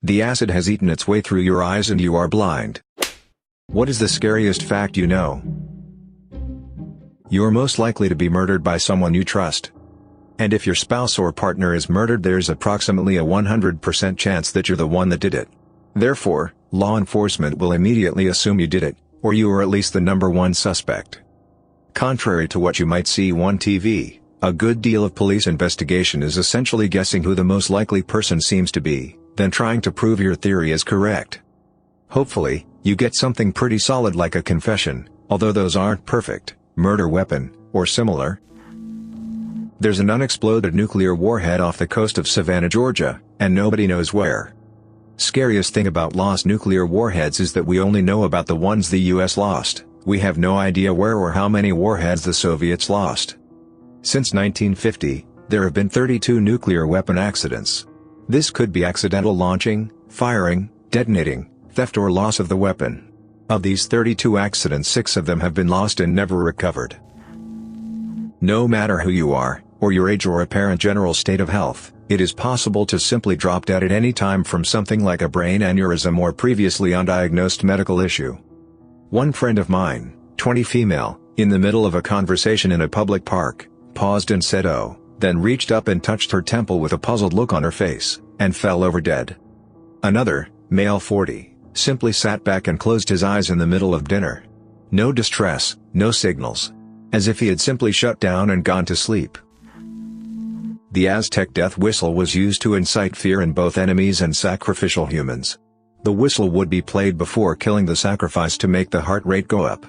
The acid has eaten its way through your eyes and you are blind. What is the scariest fact you know? You're most likely to be murdered by someone you trust. And if your spouse or partner is murdered, there's approximately a 100% chance that you're the one that did it. Therefore, law enforcement will immediately assume you did it, or you are at least the number one suspect. Contrary to what you might see on TV, a good deal of police investigation is essentially guessing who the most likely person seems to be, then trying to prove your theory is correct. Hopefully, you get something pretty solid like a confession, although those aren't perfect, murder weapon, or similar. There's an unexploded nuclear warhead off the coast of Savannah, Georgia, and nobody knows where. Scariest thing about lost nuclear warheads is that we only know about the ones the US lost. We have no idea where or how many warheads the Soviets lost. Since 1950, there have been 32 nuclear weapon accidents. This could be accidental launching, firing, detonating, theft or loss of the weapon. Of these 32 accidents, 6 of them have been lost and never recovered. No matter who you are, or your age or apparent general state of health, it is possible to simply drop dead at any time from something like a brain aneurysm or previously undiagnosed medical issue. One friend of mine, 20 female, in the middle of a conversation in a public park, paused and said "oh," then reached up and touched her temple with a puzzled look on her face, and fell over dead. Another, male 40, simply sat back and closed his eyes in the middle of dinner. No distress, no signals. As if he had simply shut down and gone to sleep. The Aztec death whistle was used to incite fear in both enemies and sacrificial humans. The whistle would be played before killing the sacrifice to make the heart rate go up.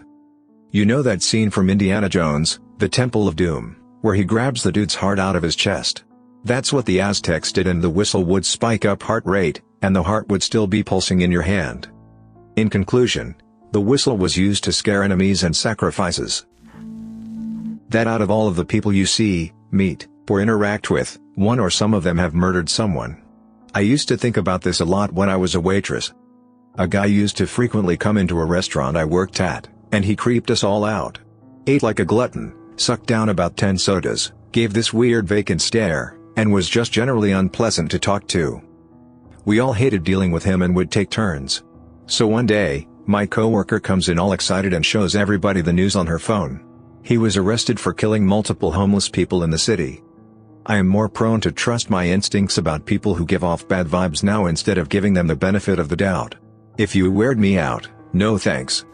You know that scene from Indiana Jones, The Temple of Doom, where he grabs the dude's heart out of his chest? That's what the Aztecs did, and the whistle would spike up heart rate, and the heart would still be pulsing in your hand. In conclusion, the whistle was used to scare enemies and sacrifices. That out of all of the people you see, meet, or interact with, one or some of them have murdered someone. I used to think about this a lot when I was a waitress. A guy used to frequently come into a restaurant I worked at, and he creeped us all out. Ate like a glutton, sucked down about 10 sodas, gave this weird vacant stare, and was just generally unpleasant to talk to. We all hated dealing with him and would take turns. So one day, my coworker comes in all excited and shows everybody the news on her phone. He was arrested for killing multiple homeless people in the city. I am more prone to trust my instincts about people who give off bad vibes now instead of giving them the benefit of the doubt. If you weirded me out, no thanks.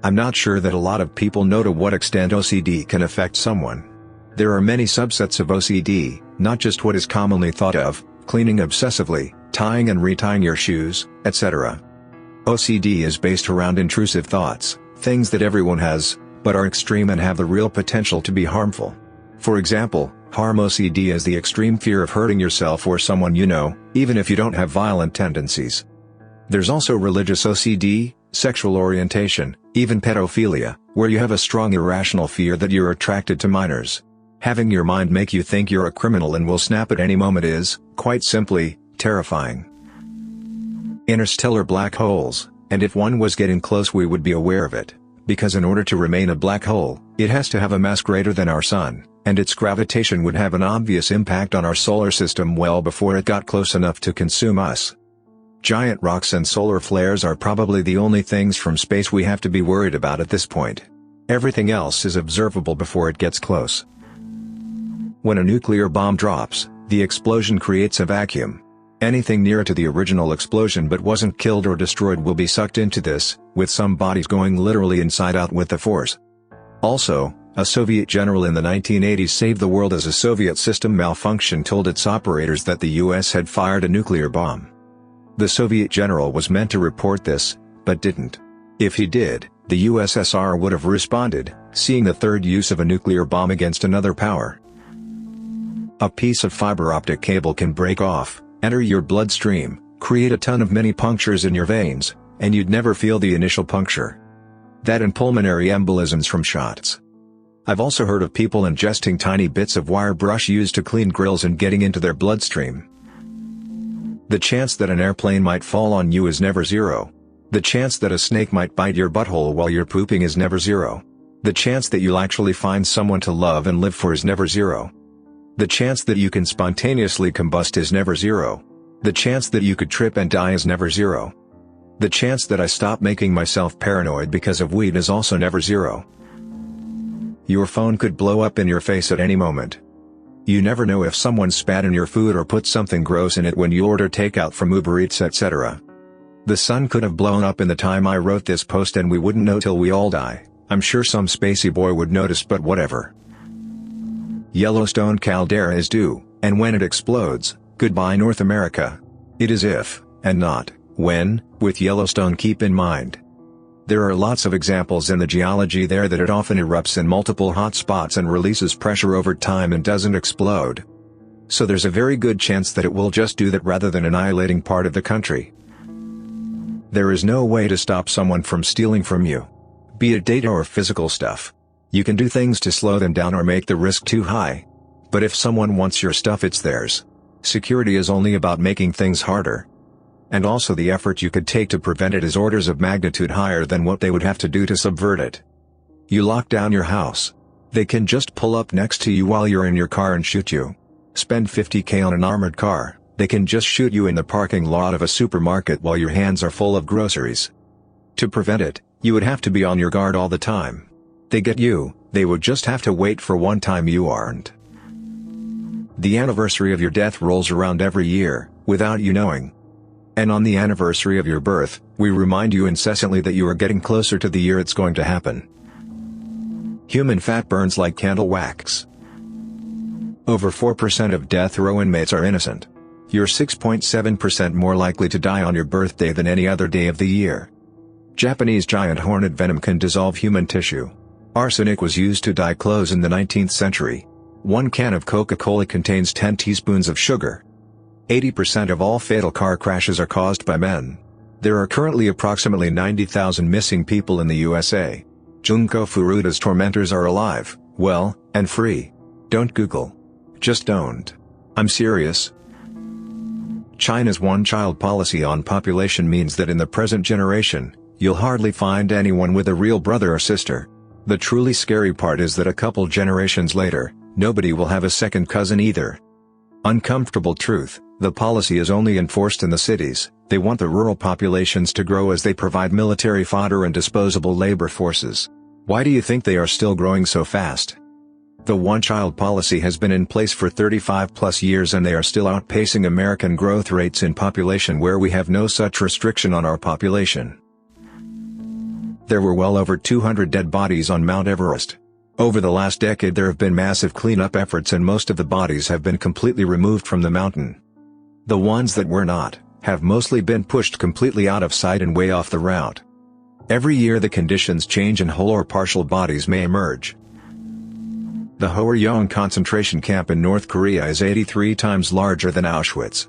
I'm not sure that a lot of people know to what extent OCD can affect someone. There are many subsets of OCD, not just what is commonly thought of, cleaning obsessively, tying and retying your shoes, etc. OCD is based around intrusive thoughts, things that everyone has, but are extreme and have the real potential to be harmful. For example, harm OCD is the extreme fear of hurting yourself or someone you know, even if you don't have violent tendencies. There's also religious OCD, sexual orientation, even pedophilia, where you have a strong irrational fear that you're attracted to minors. Having your mind make you think you're a criminal and will snap at any moment is, quite simply, terrifying. Interstellar black holes, and if one was getting close we would be aware of it. Because in order to remain a black hole, it has to have a mass greater than our sun, and its gravitation would have an obvious impact on our solar system well before it got close enough to consume us. Giant rocks and solar flares are probably the only things from space we have to be worried about at this point. Everything else is observable before it gets close. When a nuclear bomb drops, the explosion creates a vacuum. Anything near to the original explosion but wasn't killed or destroyed will be sucked into this, with some bodies going literally inside out with the force. Also, a Soviet general in the 1980s saved the world as a Soviet system malfunction told its operators that the US had fired a nuclear bomb. The Soviet general was meant to report this, but didn't. If he did, the USSR would have responded, seeing the third use of a nuclear bomb against another power. A piece of fiber optic cable can break off, enter your bloodstream, create a ton of mini punctures in your veins, and you'd never feel the initial puncture. That and pulmonary embolisms from shots. I've also heard of people ingesting tiny bits of wire brush used to clean grills and getting into their bloodstream. The chance that an airplane might fall on you is never zero. The chance that a snake might bite your butthole while you're pooping is never zero. The chance that you'll actually find someone to love and live for is never zero. The chance that you can spontaneously combust is never zero. The chance that you could trip and die is never zero. The chance that I stop making myself paranoid because of weed is also never zero. Your phone could blow up in your face at any moment. You never know if someone spat in your food or put something gross in it when you order takeout from Uber Eats, etc. The sun could have blown up in the time I wrote this post and we wouldn't know till we all die. I'm sure some spacey boy would notice, but whatever. Yellowstone caldera is due, and when it explodes, goodbye North America. It is if, and not, when, with Yellowstone, keep in mind. There are lots of examples in the geology there that it often erupts in multiple hot spots and releases pressure over time and doesn't explode. So there's a very good chance that it will just do that rather than annihilating part of the country. There is no way to stop someone from stealing from you. Be it data or physical stuff. You can do things to slow them down or make the risk too high. But if someone wants your stuff, it's theirs. Security is only about making things harder. And also the effort you could take to prevent it is orders of magnitude higher than what they would have to do to subvert it. You lock down your house. They can just pull up next to you while you're in your car and shoot you. Spend $50,000 on an armored car. They can just shoot you in the parking lot of a supermarket while your hands are full of groceries. To prevent it, you would have to be on your guard all the time. They get you, they would just have to wait for one time you aren't. The anniversary of your death rolls around every year, without you knowing. And on the anniversary of your birth, we remind you incessantly that you are getting closer to the year it's going to happen. Human fat burns like candle wax. Over 4% of death row inmates are innocent. You're 6.7% more likely to die on your birthday than any other day of the year. Japanese giant hornet venom can dissolve human tissue. Arsenic was used to dye clothes in the 19th century. One can of Coca-Cola contains 10 teaspoons of sugar. 80% of all fatal car crashes are caused by men. There are currently approximately 90,000 missing people in the USA. Junko Furuta's tormentors are alive, well, and free. Don't Google. Just don't. I'm serious. China's one-child policy on population means that in the present generation, you'll hardly find anyone with a real brother or sister. The truly scary part is that a couple generations later, nobody will have a second cousin either. Uncomfortable truth, the policy is only enforced in the cities. They want the rural populations to grow as they provide military fodder and disposable labor forces. Why do you think they are still growing so fast? The one-child policy has been in place for 35+ years and they are still outpacing American growth rates in population where we have no such restriction on our population. There were well over 200 dead bodies on Mount Everest. Over the last decade there have been massive cleanup efforts and most of the bodies have been completely removed from the mountain. The ones that were not, have mostly been pushed completely out of sight and way off the route. Every year the conditions change and whole or partial bodies may emerge. The Hworyong concentration camp in North Korea is 83 times larger than Auschwitz.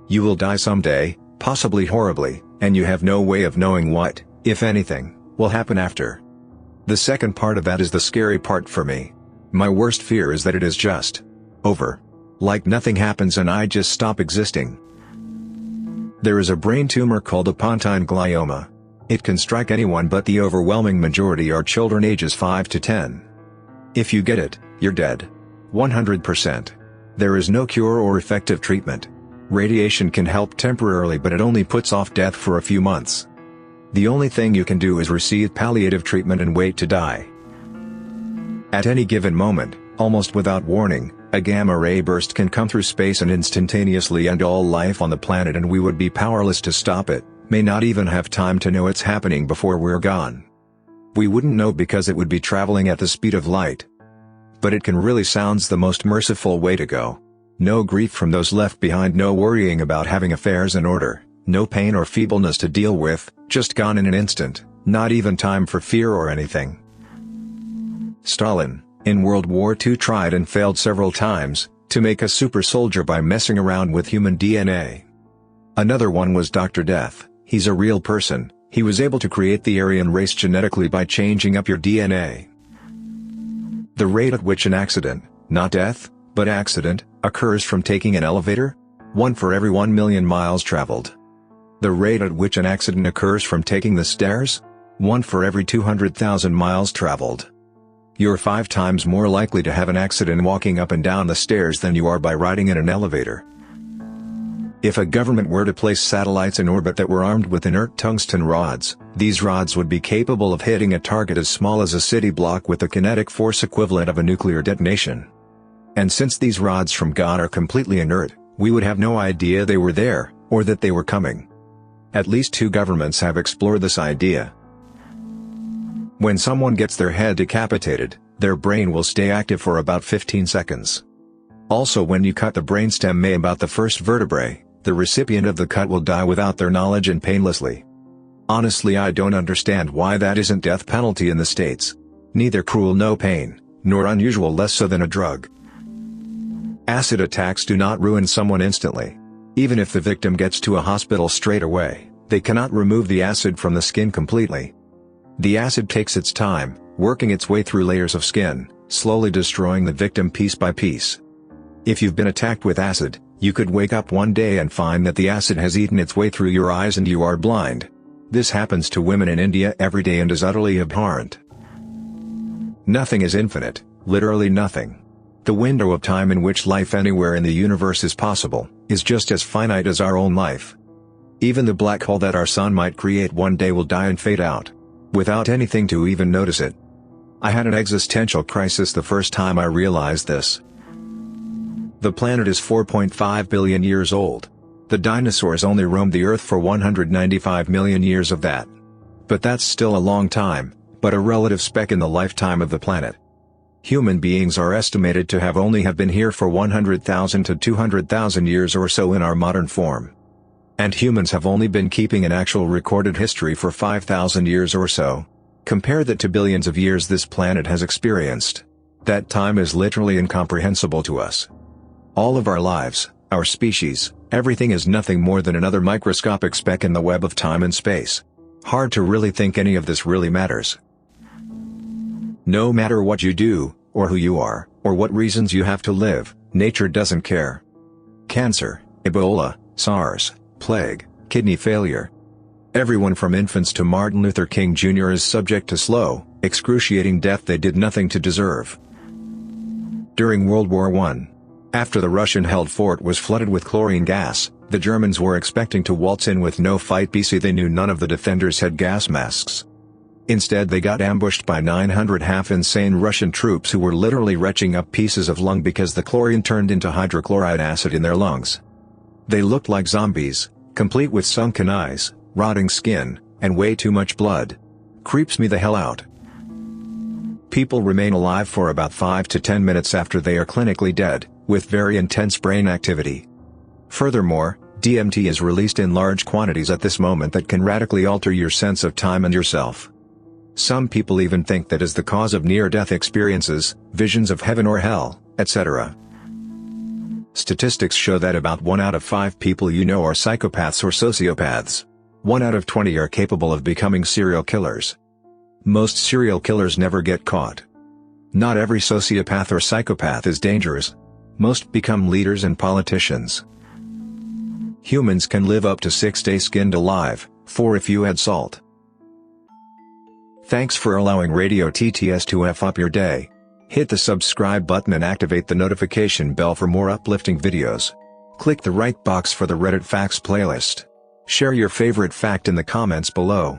You will die someday, possibly horribly, and you have no way of knowing what, if anything, will happen after. The second part of that is the scary part for me. My worst fear is that it is just over. Like nothing happens and I just stop existing. There is a brain tumor called a pontine glioma. It can strike anyone but the overwhelming majority are children ages 5 to 10. If you get it, you're dead. 100%. There is no cure or effective treatment. Radiation can help temporarily but it only puts off death for a few months. The only thing you can do is receive palliative treatment and wait to die. At any given moment, almost without warning, a gamma ray burst can come through space and instantaneously end all life on the planet and we would be powerless to stop it, may not even have time to know it's happening before we're gone. We wouldn't know because it would be traveling at the speed of light. But it can really sounds the most merciful way to go. No grief from those left behind, no worrying about having affairs in order, no pain or feebleness to deal with, just gone in an instant, not even time for fear or anything. Stalin, in World War II, tried and failed several times, to make a super soldier by messing around with human DNA. Another one was Dr. Death. He's a real person. He was able to create the Aryan race genetically by changing up your DNA. The rate at which an accident, not death, but accident, occurs from taking an elevator? 1 for every 1 million miles traveled. The rate at which an accident occurs from taking the stairs? 1 for every 200,000 miles traveled. You're 5 times more likely to have an accident walking up and down the stairs than you are by riding in an elevator. If a government were to place satellites in orbit that were armed with inert tungsten rods, these rods would be capable of hitting a target as small as a city block with a kinetic force equivalent of a nuclear detonation. And since these rods from God are completely inert, we would have no idea they were there, or that they were coming. At least 2 governments have explored this idea. When someone gets their head decapitated, their brain will stay active for about 15 seconds. Also, when you cut the brainstem may about the first vertebrae, the recipient of the cut will die without their knowledge and painlessly. Honestly, I don't understand why that isn't death penalty in the States. Neither cruel no pain, nor unusual less so than a drug. Acid attacks do not ruin someone instantly. Even if the victim gets to a hospital straight away, they cannot remove the acid from the skin completely. The acid takes its time, working its way through layers of skin, slowly destroying the victim piece by piece. If you've been attacked with acid, you could wake up one day and find that the acid has eaten its way through your eyes and you are blind. This happens to women in India every day and is utterly abhorrent. Nothing is infinite, literally nothing. The window of time in which life anywhere in the universe is possible, is just as finite as our own life. Even the black hole that our sun might create one day will die and fade out, without anything to even notice it. I had an existential crisis the first time I realized this. The planet is 4.5 billion years old. The dinosaurs only roamed the Earth for 195 million years of that. But that's still a long time, but a relative speck in the lifetime of the planet. Human beings are estimated to have only been here for 100,000 to 200,000 years or so in our modern form. And humans have only been keeping an actual recorded history for 5,000 years or so. Compare that to billions of years this planet has experienced. That time is literally incomprehensible to us. All of our lives, our species, everything is nothing more than another microscopic speck in the web of time and space. Hard to really think any of this really matters. No matter what you do, or who you are, or what reasons you have to live, nature doesn't care. Cancer, Ebola, SARS, plague, kidney failure. Everyone from infants to Martin Luther King Jr. is subject to slow, excruciating death they did nothing to deserve. During World War I, after the Russian-held fort was flooded with chlorine gas, the Germans were expecting to waltz in with no fight BC. They knew none of the defenders had gas masks. Instead they got ambushed by 900 half-insane Russian troops who were literally retching up pieces of lung because the chlorine turned into hydrochloride acid in their lungs. They looked like zombies, complete with sunken eyes, rotting skin, and way too much blood. Creeps me the hell out. People remain alive for about 5 to 10 minutes after they are clinically dead, with very intense brain activity. Furthermore, DMT is released in large quantities at this moment that can radically alter your sense of time and yourself. Some people even think that is the cause of near-death experiences, visions of heaven or hell, etc. Statistics show that about 1 out of 5 people you know are psychopaths or sociopaths. 1 out of 20 are capable of becoming serial killers. Most serial killers never get caught. Not every sociopath or psychopath is dangerous. Most become leaders and politicians. Humans can live up to 6 days skinned alive, 4 if you add salt. Thanks for allowing Radio TTS to F up your day. Hit the subscribe button and activate the notification bell for more uplifting videos. Click the right box for the Reddit Facts playlist. Share your favorite fact in the comments below.